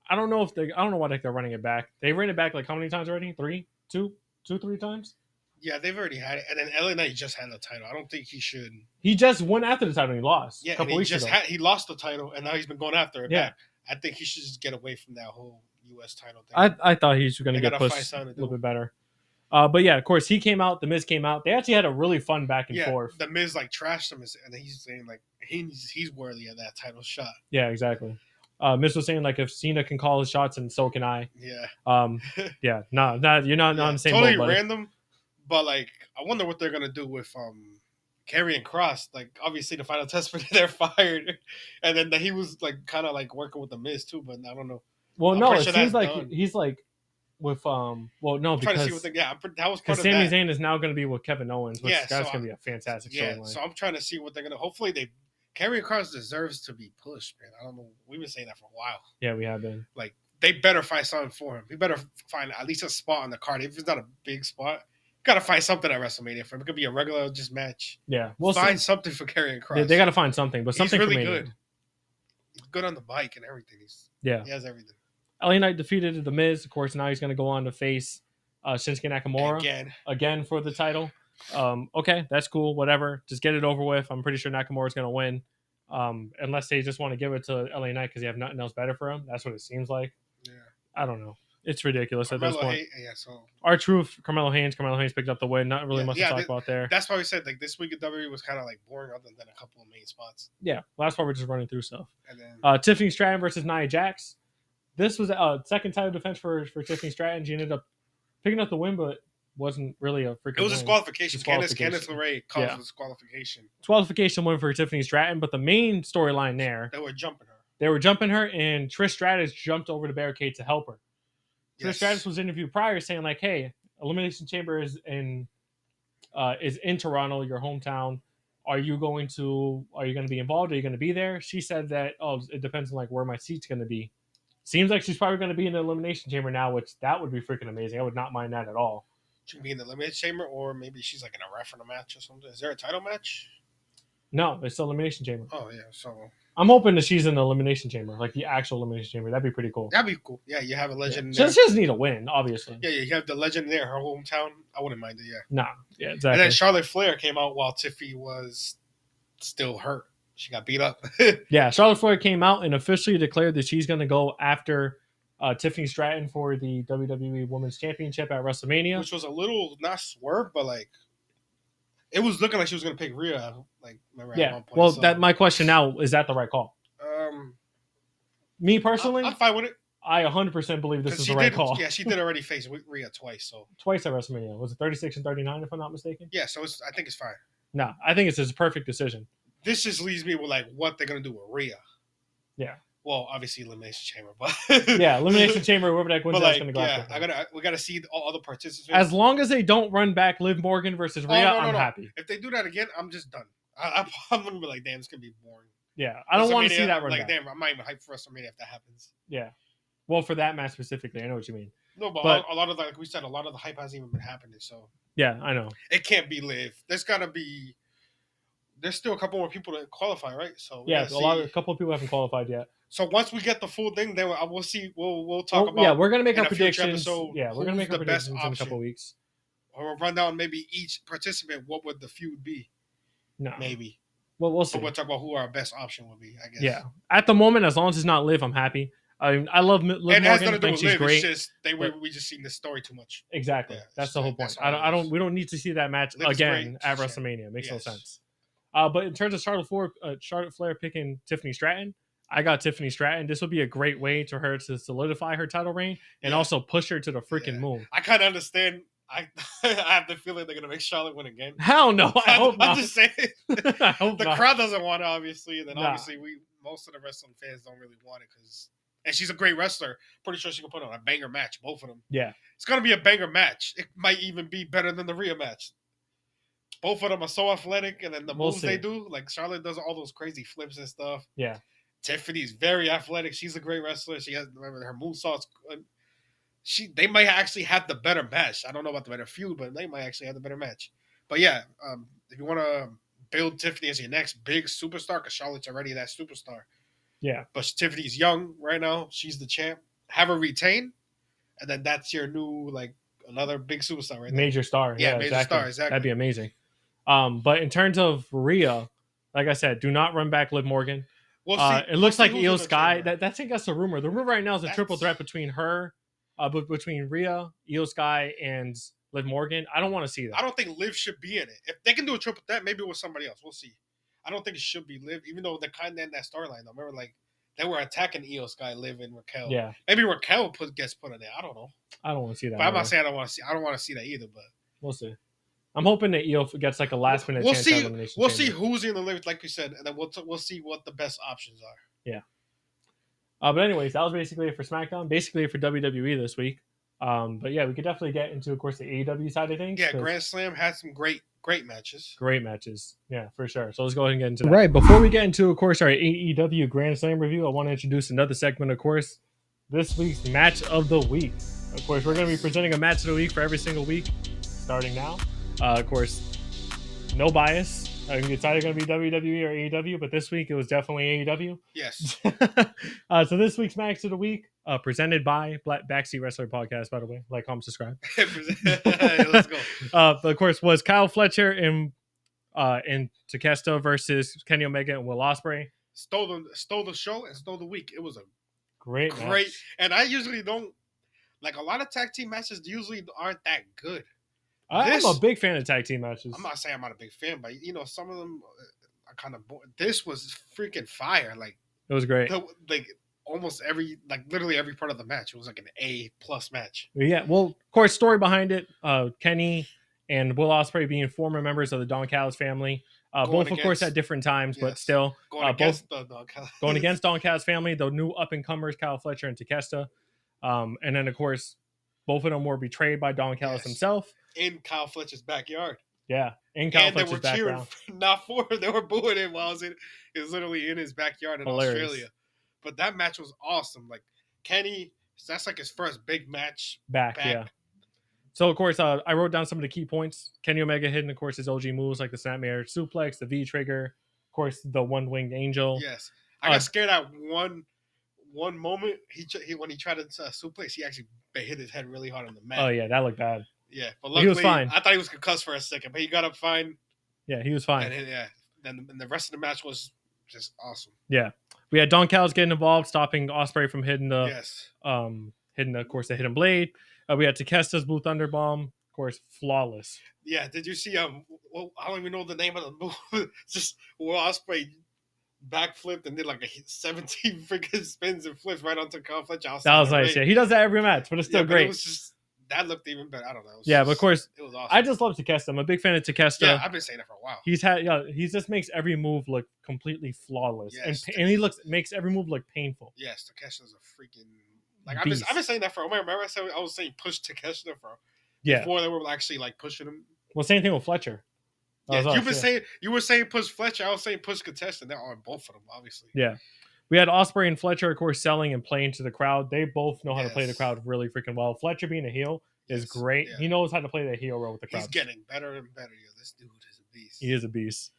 I don't know why they're running it back. They ran it back like how many times already? 3 times? Yeah, they've already had it. And then LA Knight just had the title. I don't think he should. He just went after the title and he lost. Yeah, a couple weeks ago. He lost the title and now he's been going after it. Yeah. Back. I think he should just get away from that whole U.S. title thing. I thought he was going to get pushed a little bit better. But yeah, of course, he came out. The Miz came out. They actually had a really fun back and forth. The Miz trashed him, and he's saying he's worthy of that title shot. Yeah, exactly. Miz was saying if Cena can call his shots, and so can I. Yeah. Yeah. No, you're not on the same totally boat, buddy. random, but I wonder what they're gonna do with Karrion Kross. Obviously the final testament they're fired, and then he was kind of working with the Miz too, but I don't know. Well, no, it seems like he's with well, no, because trying to see that was part of Sami that. Zayn is now going to be with Kevin Owens, which that's going to be a fantastic storyline. So I'm trying to see what they're gonna. Hopefully, Karrion Kross deserves to be pushed, man. I don't know. We've been saying that for a while. Yeah, we have been. They better find something for him. He better find at least a spot on the card. If it's not a big spot, got to find something at WrestleMania for him. It could be a regular just match. Yeah, we'll find something for Karrion Kross. They got to find something, but something he's really for good. He's good on the bike and everything. He has everything. LA Knight defeated The Miz. Of course, now he's going to go on to face Shinsuke Nakamura again for the title. Okay, that's cool. Whatever. Just get it over with. I'm pretty sure Nakamura's going to win. Unless they just want to give it to LA Knight because they have nothing else better for him. That's what it seems like. Yeah. I don't know. It's ridiculous at this point. So R-Truth, Carmelo Hayes picked up the win. Not really much to talk about there. That's why we said this week at WWE was kind of boring other than a couple of main spots. Yeah, last part we're just running through stuff. And then Tiffany Stratton versus Nia Jax. This was a second title defense for Tiffany Stratton. She ended up picking up the win, but wasn't really a freaking. It was a disqualification. Candice LeRae caused a disqualification. Disqualification win for Tiffany Stratton, but the main storyline there, they were jumping her. And Trish Stratus jumped over the barricade to help her. Trish Stratus was interviewed prior saying "Hey, Elimination Chamber is in Toronto, your hometown. Are you going to be involved? Are you going to be there?" She said that it depends on where my seat's going to be. Seems like she's probably going to be in the Elimination Chamber now, which that would be freaking amazing. I would not mind that at all. She could be in the Elimination Chamber, or maybe she's in a ref in a match or something. Is there a title match? No, it's the Elimination Chamber. Oh yeah, so I'm hoping that she's in the Elimination Chamber, the actual Elimination Chamber. That'd be pretty cool. That'd be cool. Yeah, you have a legend. Yeah. She doesn't need a win, obviously. Yeah, you have the legend there, her hometown. I wouldn't mind it. Yeah. Nah, yeah, exactly. And then Charlotte Flair came out while Tiffy was still hurt. She got beat up. Yeah, Charlotte Flair came out and officially declared that she's going to go after Tiffany Stratton for the WWE Women's Championship at WrestleMania. Which was a little not swerve, but like it was looking like she was gonna pick Rhea. Like remember at one point. Well, so, that my question now is that the right call? Me personally, I'm fine with it. I 100% believe this is the right call. Yeah, she did already face Rhea twice, so twice at WrestleMania. Was it 36 and 39 if I'm not mistaken? yeah. So I think it's fine. No, I think it's a perfect decision. This just leaves me with like what they're gonna do with Rhea. Yeah. Well, obviously Elimination Chamber, but yeah, Elimination Chamber. Whoever that wins, like, going to go after. We gotta see all the participants. As long as they don't run back Liv Morgan versus Rhea, I'm happy. If they do that again, I'm just done. I'm gonna be like, damn, it's gonna be boring. Yeah, I don't want to see that run like, back. damn, I'm not even hyped for WrestleMania if that happens. Yeah, well, for that match specifically, I know what you mean. No, but a lot of like we said, a lot of the hype hasn't even been happening. So yeah, I know it can't be Liv. There's still a couple more people that qualify, right? So yeah, a couple of people haven't qualified yet. So once we get the full thing, then we'll see. We'll talk about. Yeah, we're gonna make our predictions. Yeah, we're gonna make our predictions in a couple of weeks. Or we'll run down maybe each participant. What would the feud be? No, maybe. Well, we'll see. But we'll talk about who our best option would be. I guess. Yeah, at the moment, as long as it's not Liv, I'm happy. I love Liv Morgan. I think she's great. It's just we just seen this story too much. Exactly. Yeah, that's the whole point. We don't need to see that match again at WrestleMania. It makes no sense. But in terms of Charlotte Flair picking Tiffany Stratton, I got Tiffany Stratton. This would be a great way to her to solidify her title reign and also push her to the freaking moon. I kind of understand. I have the feeling they're gonna make Charlotte win again. Hell no! I hope not. I'm just saying. I hope the crowd doesn't want it, obviously, and then obviously most of the wrestling fans don't really want it and she's a great wrestler. Pretty sure she can put on a banger match, both of them. Yeah, it's gonna be a banger match. It might even be better than the Rhea match. Both of them are so athletic, and then the moves they do, like Charlotte does all those crazy flips and stuff. Yeah, Tiffany's very athletic. She's a great wrestler. She has her moonsaults. They might actually have the better match. I don't know about the better feud, but they might actually have the better match. But yeah, if you want to build Tiffany as your next big superstar, because Charlotte's already that superstar. Yeah. But Tiffany's young right now. She's the champ. Have her retain, and then that's your new, like, another big superstar right there. Major star. Yeah, major star, exactly. That'd be amazing. But in terms of Rhea, like I said, do not run back Liv Morgan. It looks like Io Sky. That's the rumor. The rumor right now is a triple threat between her, between Rhea, Io Sky, and Liv Morgan. I don't want to see that. I don't think Liv should be in it. If they can do a triple threat, maybe with somebody else. We'll see. I don't think it should be Liv, even though they're kind of in that storyline. Though, remember, like they were attacking Io Sky, Liv, and Raquel. Yeah, maybe Raquel gets put in there. I don't know. I don't want to see that. But I'm not saying I don't want to see. I don't want to see that either. But we'll see. I'm hoping that Io gets like a last minute. We'll see who's in the Liv, like you said, and then we'll see what the best options are. Yeah. But anyways, that was basically it for SmackDown. Basically it for WWE this week. But yeah, we could definitely get into, of course, the AEW side of things. Yeah, Grand Slam had some great matches. Great matches. Yeah, for sure. So let's go ahead and get into that. Right. Before we get into, of course, our AEW Grand Slam review, I want to introduce another segment, of course, this week's Match of the Week. Of course, we're going to be presenting a Match of the Week for every single week, starting now. Of course, no bias. It's either going to be WWE or AEW, but this week it was definitely AEW. Yes. So this week's Match of the Week, presented by Backseat Wrestling Podcast, by the way. Like, comment, subscribe. Let's go. Of course, was Kyle Fletcher in Takeshita versus Kenny Omega and Will Ospreay. Stole the show and stole the week. It was a great match. And I usually don't like a lot of tag team matches. Usually aren't that good. I'm a big fan of tag team matches. I'm not saying I'm not a big fan, but some of them are kind of boring. This was freaking fire. Like, it was great. Almost literally every part of the match. It was like an A+ match. Yeah. Well, of course, story behind it. Kenny and Will Ospreay being former members of the Don Callis family. Both, of course, at different times, but still going against the Don Callis. Going against Don Callis family, the new up and comers, Kyle Fletcher and Takeshita. And then, of course, both of them were betrayed by Don Callis himself. In Kyle Fletcher's backyard. Yeah, in Kyle Fletcher's backyard. Not for him. They were booing him while it was literally in his backyard in Australia. But that match was awesome. Like, Kenny, that's like his first big match back. Yeah. So, of course, I wrote down some of the key points. Kenny Omega hitting, of course, his OG moves like the Snapmare Suplex, the V-Trigger, of course, the One-Winged Angel. Yes. I got scared at one moment. When he tried to suplex, he actually hit his head really hard on the mat. Oh, yeah, that looked bad. Yeah, but luckily, he was fine. I thought he was concussed for a second, but he got up fine. Yeah, he was fine. And then the rest of the match was just awesome. Yeah. We had Don Callis getting involved, stopping Ospreay from hitting the Yes. of course, the hidden blade. We had Takesta's Blue Thunder Bomb, of course, flawless. Yeah. Did you see? Well, I don't even know the name of the move. Just Will Ospreay backflipped and did like a 17 freaking spins and flips right onto Kyle Fletcher. That was nice. Yeah, he does that every match, but it's still great. It was just that looked even better. I don't know. But of course, it was awesome. I just love Takesta. I'm a big fan of Takesta. Yeah, I've been saying that for a while. He just makes every move look completely flawless, Yes, and he makes every move look painful. Yes, Takesha's a freaking like I've been saying that for. Remember I was saying push Takesha for before they were actually like pushing him. Well, same thing with Fletcher. Yeah, you were saying push Fletcher. I was saying push Contestant. They're on both of them, obviously. Yeah. We had Ospreay and Fletcher, of course, selling and playing to the crowd. They both know how to play the crowd really freaking well. Fletcher being a heel is great. Yeah. He knows how to play the heel role with the crowd. He's getting better and better. Yo, this dude is a beast. He is a beast.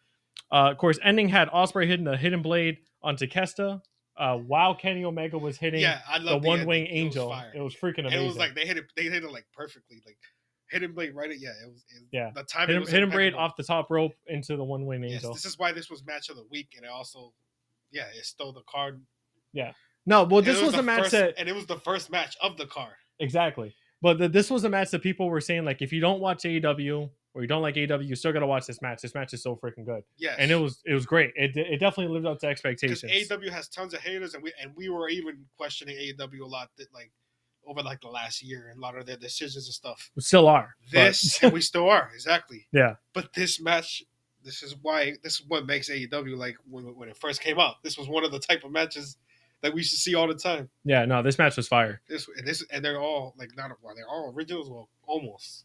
Of course, ending had Ospreay hitting the hidden blade on Takesta. While Kenny Omega was hitting the one wing angel. It was freaking amazing. And it was like they hit it like perfectly. Like hidden blade right at the timing was hidden blade off the top rope into the one wing angel. This is why this was match of the week, and it also it stole the card. Yeah. No, well, this was the match and it was the first match of the card. Exactly. But this was a match that people were saying, like, if you don't watch AEW or you don't like AEW, you still got to watch this match. This match is so freaking good. Yes. And it was great. It definitely lived up to expectations. Because AEW has tons of haters, and we were even questioning AEW a lot over like the last year and a lot of their decisions and stuff. We still are. And we still are, exactly. Yeah. But this match, this is what makes AEW like when it first came out. This was one of the type of matches that we should see all the time. Yeah, no, this match was fire. And they're all like they're all originals, well, almost.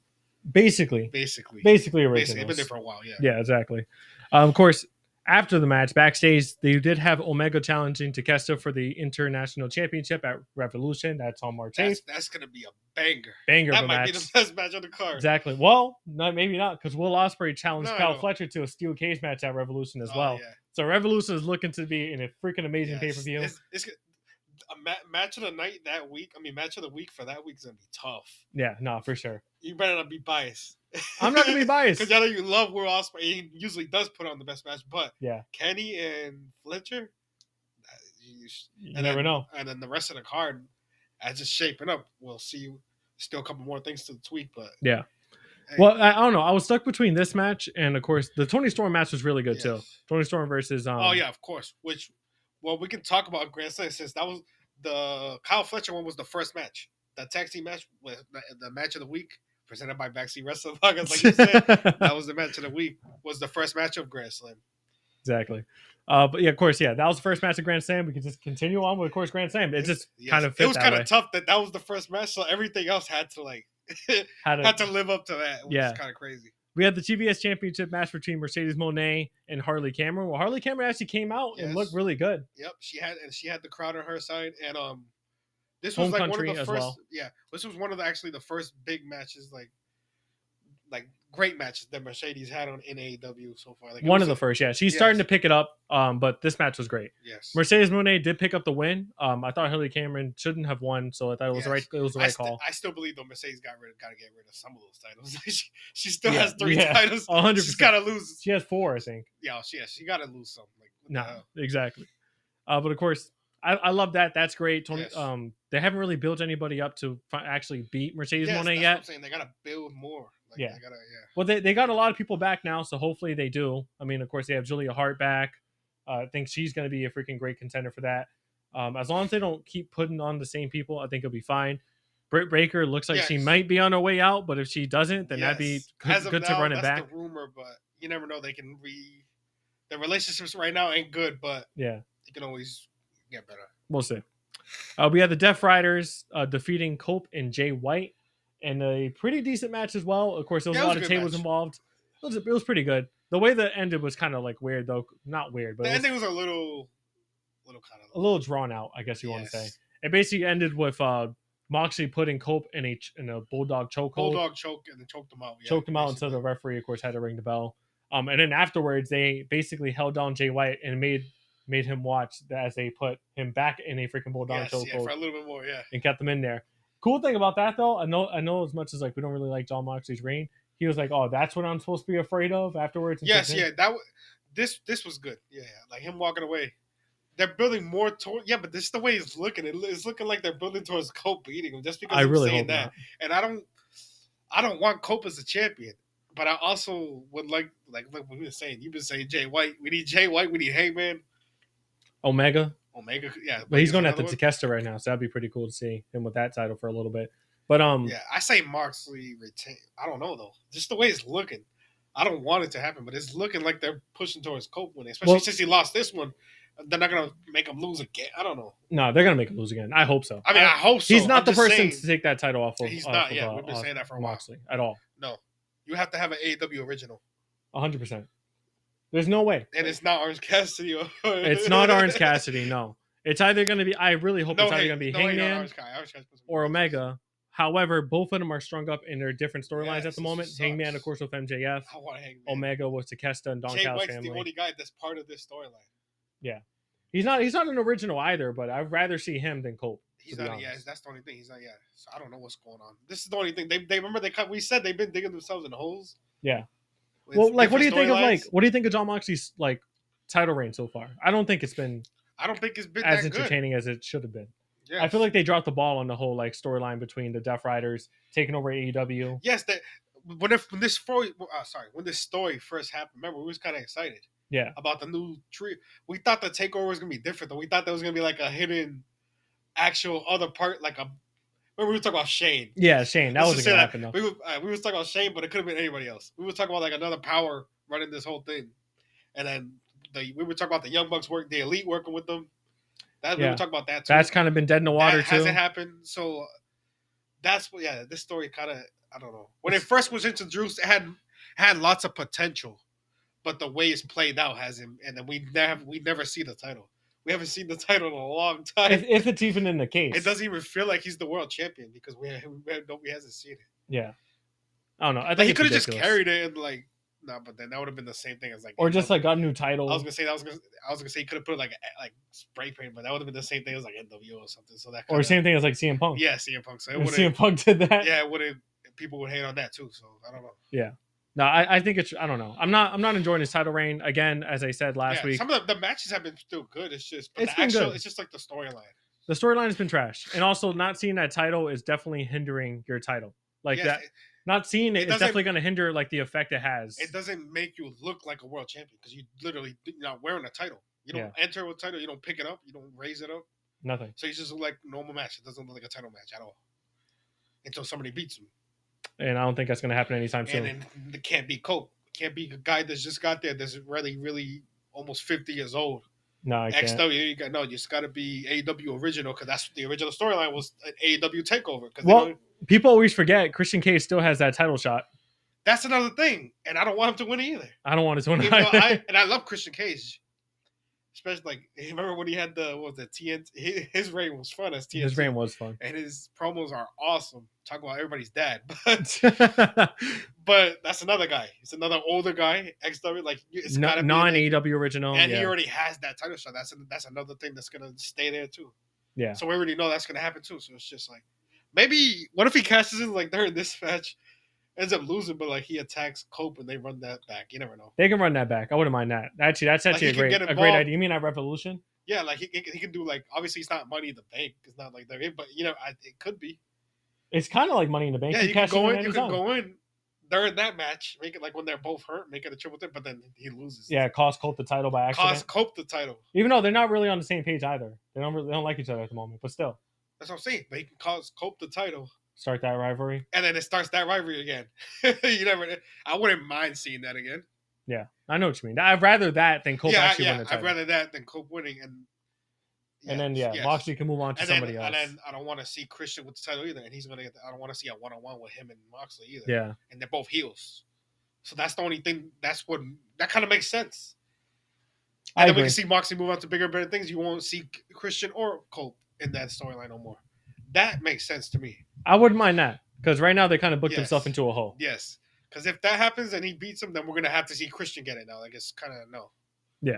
Basically originals. They've been there for a while, yeah. Yeah, exactly. Of course, after the match, backstage, they did have Omega challenging Takesta for the International Championship at Revolution. That's on March 8th. That's going to be a banger. That might be the best match on the card. Exactly. Well, maybe not, because Will Ospreay challenged Kyle Fletcher to a steel cage match at Revolution as well. Yeah. So Revolution is looking to be in a freaking amazing pay-per-view. It's a match of the night that week. I mean, match of the week for that week is going to be tough. Yeah, no, for sure. You better not be biased. I'm not going to be biased. Because I know you love Will Ospreay. He usually does put on the best match. But Kenny and Fletcher, you never know. And then the rest of the card, as it's shaping up, we'll see still a couple more things to tweak. But yeah. Well, I don't know. I was stuck between this match and, of course, the Tony Storm match was really good, too. Tony Storm versus... oh, yeah, of course. We can talk about Grand Slam since that was the Kyle Fletcher one was the first match. That tag team match was the match of the week presented by Backseat Wrestling Podcast. Like you said, that was the match of the week. Was the first match of Grand Slam. Exactly. But, yeah, of course, that was the first match of Grand Slam. We can just continue on with, of course, Grand Slam. It just kind of fit. It was kind of tough that was the first match, so everything else had to, like... had to live up to that, which is kind of crazy. We had the TBS Championship match between Mercedes Moné and Harley Cameron. Well, Harley Cameron actually came out and looked really good. Yep, she had the crowd on her side, and this was like one of the first. Yeah, this was one of the first big matches, like great matches that Mercedes had in AEW so far. Like one of the first, yeah. She's starting to pick it up, but this match was great. Yes. Mercedes Moné did pick up the win. I thought Harley Cameron shouldn't have won, so I thought it was right. It was the right call. I still believe though Mercedes got to get rid of some of those titles. she still has 3 titles. 100%. She's got to lose. She has 4, I think. Yeah, she got to lose some. Exactly. But of course, I love that. That's great. Tony. They haven't really built anybody up to actually beat Mercedes Moné yet. What I'm saying. They got to build more. Well, they got a lot of people back now, so hopefully they do. I mean, of course, they have Julia Hart back. I think she's going to be a freaking great contender for that. As long as they don't keep putting on the same people, I think it'll be fine. Britt Baker looks like she might be on her way out, but if she doesn't, then that'd be good to run it back. That's the rumor, but you never know. They can the relationships right now ain't good, but they can always get better. We'll see. We had the Death Riders defeating Cope and Jay White. And a pretty decent match as well. Of course, there was a lot of tables involved. It was pretty good. The way that ended was kind of like weird, though. Not weird, but the ending was a little a little drawn out, I guess you want to say. It basically ended with Moxley putting Cope in a bulldog chokehold. Bulldog choke, and then choked him out. Yeah, choked him out until the referee, of course, had to ring the bell. And then afterwards, they basically held down Jay White and made him watch as they put him back in a freaking bulldog chokehold for a little bit more, and kept him in there. Cool thing about that, though, I know as much as like we don't really like Jon Moxley's reign, he was like, "Oh, that's what I'm supposed to be afraid of." Afterwards, this was good. Yeah, like him walking away. they're building more toward. Yeah, but this is the way it's looking. It's looking like they're building towards Cope beating him just because I I'm really saying hope that. not. And I don't want Cope as a champion. But I also would like what we were saying. You've been saying Jay White. We need Jay White. We need Hangman. Omega. Yeah. But he's going another after one. Takeshita right now, so that'd be pretty cool to see him with that title for a little bit. But Yeah, I say Moxley retain. I don't know though. Just the way it's looking. I don't want it to happen, but it's looking like they're pushing towards Cope winning, especially since he lost this one. They're not gonna make him lose again. I don't know. No, they're gonna make him lose again. I hope so. I mean, I hope so. He's not I'm the just person saying, to take that title off of. He's not. Yeah, we've been saying that for a while. Moxley at all. No, you have to have an AEW original, 100%. There's no way. and it's not Orange Cassidy. It's not Orange Cassidy. No, it's either gonna be. I really hope it's either gonna be Hangman or Omega. However, both of them are strung up in their different storylines at the moment. Hangman, of course, with MJF. I want Hangman. Omega with Takeshita and Don Jay Callis White's family. the only guy that's part of this storyline. Yeah, he's not an original either, but I'd rather see him than Colt. He's not. Yeah, that's the only thing. He's not. Yeah, so I don't know what's going on. This is the only thing. They remember we said they've been digging themselves in holes. Yeah. Well, like, what do you think of John Moxley's like title reign so far? I don't think it's been. I don't think it's been as that entertaining as it should have been. Yes. I feel like they dropped the ball on the whole like storyline between the Death Riders taking over AEW. Yes, when this story first happened, remember we was kind of excited. Yeah. About the new tree. We thought the takeover was gonna be different though. We thought there was gonna be like a hidden, actual other part, like a. Remember we were talking about Shane. Yeah, Shane. That wasn't gonna happen though. We were talking about Shane, but it could have been anybody else. We were talking about like another power running this whole thing, and then we were talking about the Young Bucks the Elite working with them. We were talking about that too. That's kind of been dead in the water too. Hasn't happened. So that's what. Yeah, this story kind of. I don't know. When it first was introduced, it had lots of potential, but the way it's played out hasn't. And then we never see the title. We haven't seen the title in a long time. If it's even in the case, it doesn't even feel like he's the world champion because we hasn't seen it. Yeah, I don't know. I think he could have just carried it and like. No, but then that would have been the same thing as like, or just like got a new title. I was gonna say he could have put like spray paint, but that would have been the same thing as like NWO or something. So that or same thing as like CM Punk. Yeah, CM Punk. So CM Punk did that. Yeah, it would. People would hate on that too. So I don't know. Yeah, no, I think it's. I don't know. I'm not enjoying his title reign again. As I said last week, some of the matches have been still good. It's just it's been good. It's just like the storyline. The storyline has been trash, and also not seeing that title is definitely hindering your title. Like that. Not seeing it is definitely going to hinder like the effect it has. It doesn't make you look like a world champion because you're not wearing a title. You don't enter with a title. You don't pick it up. You don't raise it up. Nothing. So you just look like a normal match. It doesn't look like a title match at all until somebody beats him. And I don't think that's going to happen anytime soon. And it can't be Cope. It can't be a guy that's just got there that's really, really almost 50 years old. No, I can't. You just got to be AEW original because that's the original storyline was an AEW takeover. Well, people always forget Christian Cage still has that title shot. That's another thing, and I don't want him to win either. I don't want him to win either. I love Christian Cage, especially like remember when he had the TNT. His reign was fun as TNT. His reign was fun, and his promos are awesome. Talking about everybody's dad, but that's another guy. It's another older guy. XW, like it's non-AEW original, and he already has that title shot. That's another thing that's gonna stay there too. Yeah. So we already know that's gonna happen too. So it's just like maybe what if he cashes in like during this match, ends up losing, but like he attacks Cope and they run that back. You never know. They can run that back. I wouldn't mind that. Actually, that's actually a great idea. You mean at Revolution? Yeah, like he can do like obviously it's not Money in the Bank. It's not like that, but it could be. It's kind of like Money in the Bank. Yeah, you can go in during that match, make it like when they're both hurt, make it a triple threat, but then he loses. Yeah, cost Cope the title by accident. Cost Cope the title, even though they're not really on the same page either. They don't like each other at the moment, but still. That's what I'm saying. But he can cause Cope the title, start that rivalry, and then it starts that rivalry again. I wouldn't mind seeing that again. Yeah, I know what you mean. I'd rather that than Cope actually win the title. I'd rather that than Cope winning and then Moxley can move on to somebody else. And then I don't want to see Christian with the title either, and he's gonna get. I don't want to see a one-on-one with him and Moxley either. Yeah, and they're both heels, so that's the only thing. That kind of makes sense. And then we can see Moxley move on to bigger, better things. You won't see Christian or Cope in that storyline no more. That makes sense to me. I wouldn't mind that because right now they kind of booked themselves into a hole. Yes, because if that happens and he beats him, then we're gonna have to see Christian get it now. Like it's kind of no. Yeah.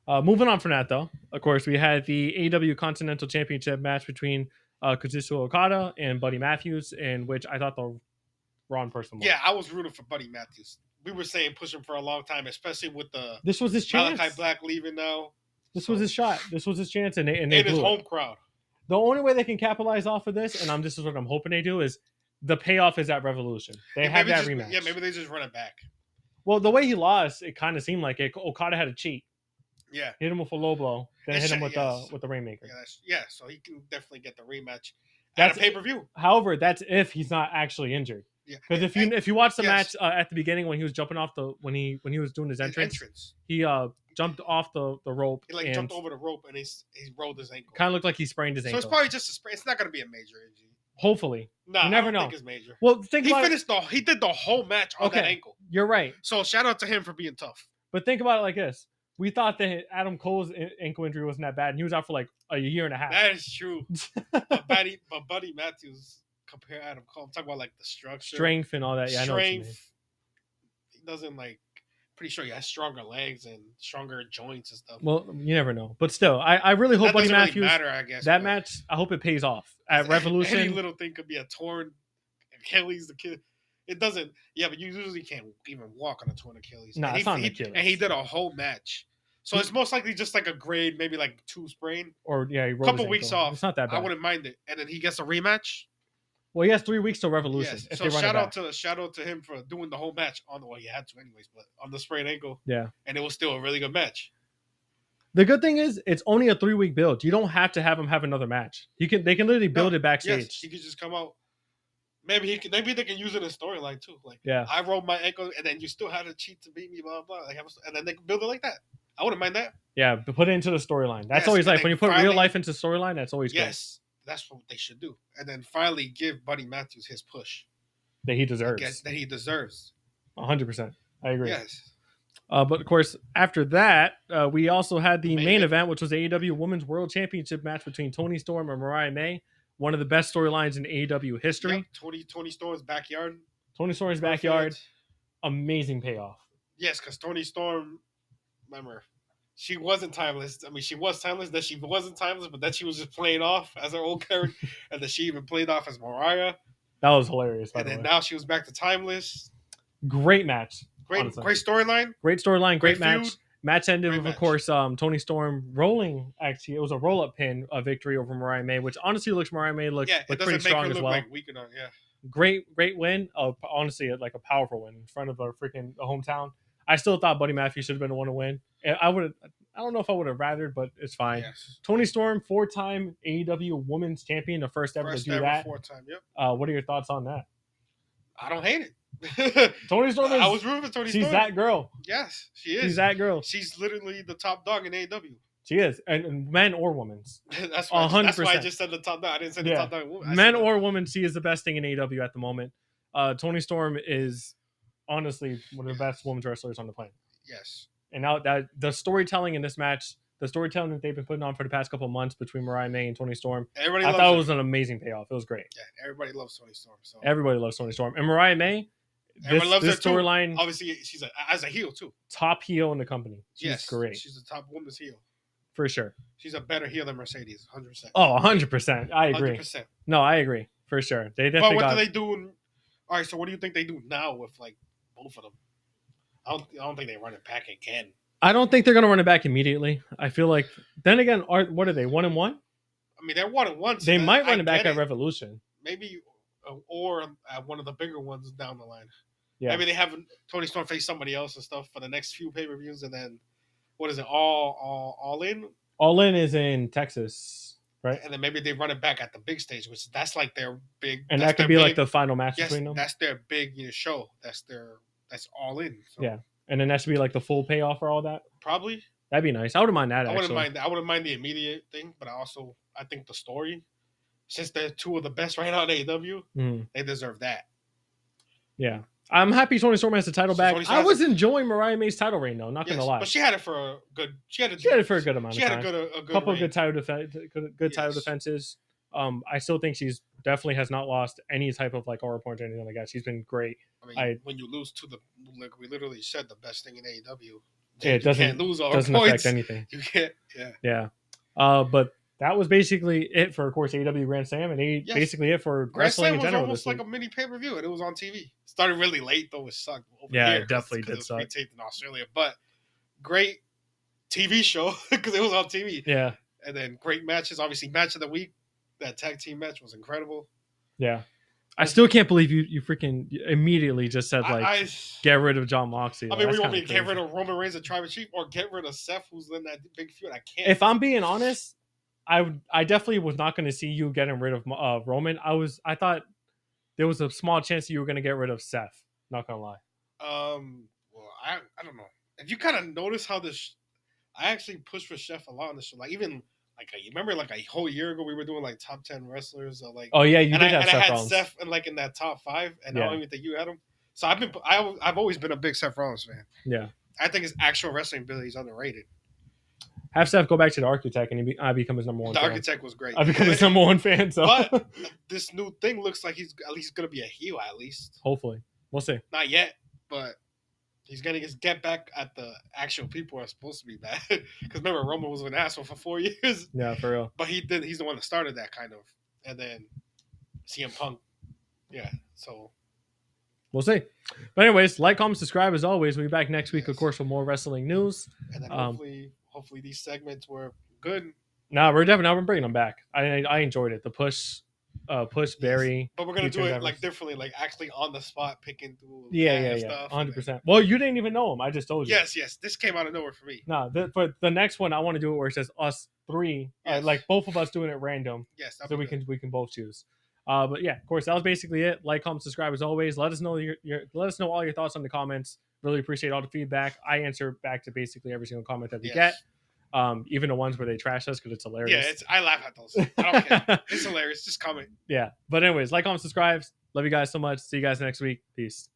Moving on from that, though, of course, we had the AEW Continental Championship match between Kazuchika Okada and Buddy Matthews, in which I thought the wrong person won. Yeah, I was rooting for Buddy Matthews. We were saying push him for a long time, especially with the this was his chance. Malachi Black leaving now. This was his shot. This was his chance, and they in blew his it. home crowd. The only way they can capitalize off of this, and this is what I'm hoping they do, is the payoff is at Revolution. They have that rematch. Yeah, maybe they just run it back. Well, the way he lost, it kind of seemed like it. Okada had a cheat. Yeah, Hit him with a low blow, then hit him with yes. the Rainmaker. Yeah, so he can definitely get the rematch That's at a pay-per-view. However, that's if he's not actually injured. Yeah, Because if you watch the match at the beginning when he was jumping off when he was doing his entrance. He jumped off the rope. He jumped over the rope and he rolled his ankle. Kind of looked like he sprained his ankle. So it's probably just a sprain. It's not going to be a major injury. Hopefully. No, you never I don't know. think it's major. Well, He did the whole match on that ankle. You're right. So shout out to him for being tough. But think about it like this. We thought that Adam Cole's ankle injury wasn't that bad, and he was out for like a year and a half. That is true. but Buddy Matthews, compare Adam Cole. I'm talking about like the structure. Strength and all that. Yeah, Strength. I know what you mean. He doesn't pretty sure he has stronger legs and stronger joints and stuff. Well, you never know. But still, I really hope Buddy Matthews. Really matter, I guess. That match, I hope it pays off. At Revolution. Any little thing could be a torn Achilles. The kid. It doesn't. Yeah, but you usually can't even walk on a torn Achilles. No, it's not an Achilles. And he did a whole match. So it's most likely just like a grade, maybe like 2 sprain. Or, yeah, he rolled a couple weeks off. It's not that bad. I wouldn't mind it. And then he gets a rematch. Well, he has 3 weeks till Revolution. Yes. So shout out to him for doing the whole match on the he had to anyways, but on the sprained ankle. Yeah. And it was still a really good match. The good thing is it's only a 3-week build. You don't have to have him have another match. They can literally build it backstage. Yes, he could just come out. Maybe they can use it in storyline too. Yeah. I rolled my ankle and then you still had to cheat to beat me, blah blah. And then they can build it like that. I wouldn't mind that. Yeah, but put it into the storyline. That's always when you put real life into storyline. That's always good. That's what they should do. And then finally give Buddy Matthews his push that he deserves. 100%. I agree. Yes. But of course, after that, we also had the main event, which was the AEW Women's World Championship match between Toni Storm and Mariah May. One of the best storylines in AEW history. Yep. Toni Storm's backyard. Toni Storm's backyard. Amazing payoff. Yes, because Toni Storm, remember, she wasn't timeless. I mean, she was timeless. Then she wasn't timeless, but then she was just playing off as her old character. And then she even played off as Mariah. That was hilarious. And then now she was back to timeless. Great match. Great storyline. Great storyline. Great match. Feud. Match ended with, of course, Toni Storm rolling. Actually, it was a roll-up pin victory over Mariah May, which honestly looks Mariah May looks pretty strong as well. Weak enough, yeah. Great win. Honestly, like a powerful win in front of our freaking hometown. I still thought Buddy Matthews should have been the one to win. I don't know if I would have rathered, but it's fine. Yes. Toni Storm, 4-time AEW Women's Champion, the first ever to do that. 4-time, yep. What are your thoughts on that? I don't hate it. Toni Storm I was rooting for Toni Storm. She's that girl. Yes, she is. She's that girl. She's literally the top dog in AEW. She is, and men or women. That's why I just said the top dog. I didn't say the top dog. Men or women, she is the best thing in AEW at the moment. Toni Storm is honestly one of the best women's wrestlers on the planet. Yes. And now that the storytelling in this match, the storytelling that they've been putting on for the past couple of months between Mariah May and Toni Storm, I thought it was an amazing payoff. It was great. Yeah, everybody loves Toni Storm. So everybody loves Toni Storm, and Mariah May. This storyline, obviously, she's as a heel too. Top heel in the company. She's great. She's the top women's heel for sure. She's a better heel than Mercedes, 100%. Oh, 100%. I agree. 100%. No, I agree for sure. They definitely. But what do they do? All right, so what do you think they do now with both of them? I don't think they run it back again. I don't think they're gonna run it back immediately. I feel like then again, what are they 1-1? I mean, they're 1-1. They might run it back at Revolution. Maybe, or at one of the bigger ones down the line. Yeah. Maybe they have Toni Storm face somebody else and stuff for the next few pay-per-views, and then what is it? All in? All in is in Texas, right? And then maybe they run it back at the big stage, which that's like their big. And that could be like the final match between them. That's their big show. That's All In. So. Yeah, and then that should be like the full payoff for all that. Probably. That'd be nice. I wouldn't mind that. I wouldn't mind the immediate thing, but I think the story, since they're two of the best right now in AEW, they deserve that. Yeah. I'm happy Toni Storm has the title back. I was enjoying Mariah May's title reign though, not gonna lie. But she had it for a good. She had it for a good amount of time. She had a good couple of good title defenses. I still think she's definitely has not lost any type of like aura point or anything like that. She's been great. I mean, when you lose to we literally said the best thing in AEW. It doesn't lose aura doesn't points. Affect anything. You can't. Yeah. But that was basically it for, of course, AEW Grand Slam, and basically it for wrestling in general. It was almost like a mini pay-per-view, and it was on TV. Started really late, though. It sucked. It definitely did suck. It taped in Australia, but great TV show because it was on TV. Yeah. And then great matches. Obviously, match of the week. That tag team match was incredible. Yeah. I still can't believe you freaking immediately just said like get rid of John Moxley. I mean, we want me to get rid of Roman Reigns and Tribal Chief or get rid of Seth, who's in that big feud. I can't. If I'm being honest, I definitely was not going to see you getting rid of Roman. I thought there was a small chance that you were going to get rid of Seth. Not gonna lie. Well, I don't know. If you kind of notice how this, I actually pushed for Chef a lot on the show. Like even like you remember like a whole year ago we were doing like top 10 wrestlers. Like oh yeah, you did have and Seth I had Rollins. Seth in that top 5, and I don't even think you had him. So I've always been a big Seth Rollins fan. Yeah, I think his actual wrestling ability is underrated. Have Seth go back to the Architect, and I become his number one. The fan. Architect was great. I become his number one fan. So, but this new thing looks like he's at least gonna be a heel. At least, hopefully, we'll see. Not yet, but he's gonna just get back at the actual people who are supposed to be bad. Because remember, Roman was an asshole for 4 years. Yeah, for real. But he's the one that started that kind of, and then CM Punk. Yeah, so. We'll see. But anyways, like, comment, subscribe as always. We'll be back next week, of course, for more wrestling news. And then hopefully these segments were good. We're bringing them back. I enjoyed it. The push Barry. But we're gonna do it like differently, like actually on the spot, picking through. Yeah, 100%. Well, you didn't even know him. I just told you. Yes. This came out of nowhere for me. No, but the next one I want to do it where it says us 3, like both of us doing it random. Yes, so we can both choose. But yeah, of course, that was basically it. Like, comment, subscribe as always. Let us know let us know all your thoughts on the comments. Really appreciate all the feedback. I answer back to basically every single comment that we get. Even the ones where they trash us because it's hilarious. Yeah, I laugh at those. I don't care. It's hilarious. Just comment. Yeah. But anyways, like, comment, subscribe. Love you guys so much. See you guys next week. Peace.